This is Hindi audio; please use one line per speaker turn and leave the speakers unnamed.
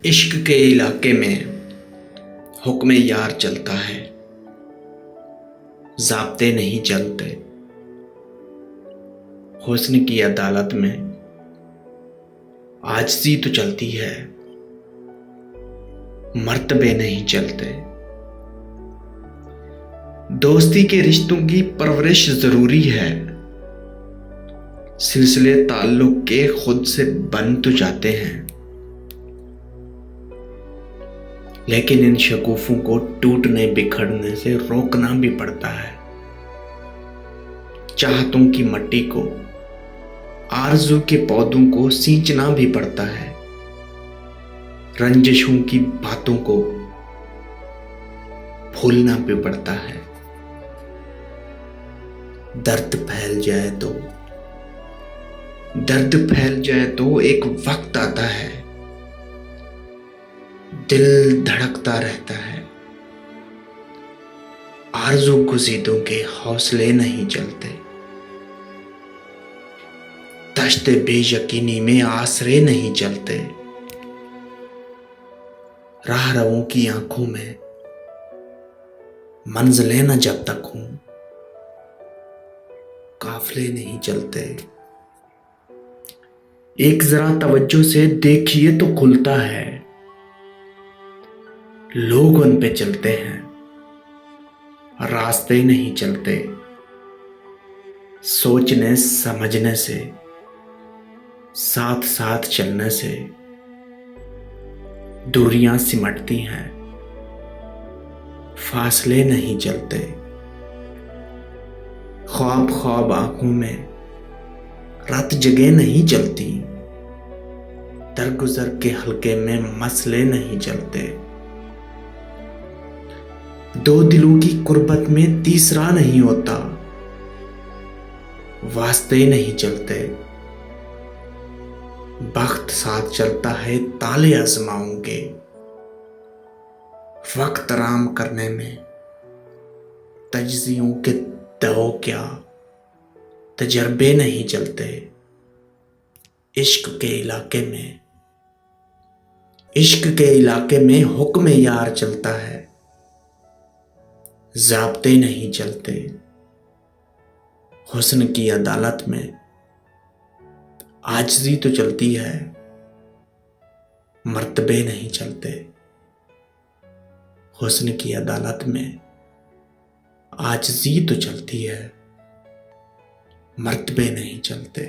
इश्क के इलाके में हुक्म यार चलता है, ज़ाब्ते नहीं चलते। हुस्न की अदालत में आजिज़ी तो चलती है, मर्तबे नहीं चलते। दोस्ती के रिश्तों की परवरिश ज़रूरी है, सिलसिले ताल्लुक़ के खुद से बन तो जाते हैं, लेकिन इन शगुफ़ों को टूटने बिखरने से रोकना भी पड़ता है। चाहतों की मट्टी को, आरज़ू के पौधों को सींचना भी पड़ता है। रंजिशों की बातों को भूलना भी पड़ता है। दर्द फैल जाए तो एक वक्त आता है, दिल धड़कता रहता है। आरज़ू गुज़ीदों के हौसले नहीं चलते, दश्ते बेयकीनी में आसरे नहीं चलते। राहरों की आंखों में मंजिलें न जब तक हों, काफिले नहीं चलते। एक जरा तवज्जो से देखिए तो खुलता है, लोग उन पे चलते हैं, रास्ते नहीं चलते। सोचने समझने से, साथ साथ चलने से दूरियां सिमटती हैं, फासले नहीं चलते। ख्वाब ख्वाब आंखों में रात जगह नहीं चलती, दरगुजर के हल्के में मसले नहीं चलते। दो दिलों की कुर्बत में तीसरा नहीं होता, वास्ते नहीं चलते। वक्त साथ चलता है ताले आजमाओगे, वक्त आराम करने में तज्जियों के दो क्या तजर्बे नहीं चलते। इश्क के इलाके में हुक्म यार चलता है, ज़ाब्ते नहीं चलते। हुस्न की अदालत में आजिज़ी तो चलती है, मर्तबे नहीं चलते। हुस्न की अदालत में आजिज़ी तो चलती है, मर्तबे नहीं चलते।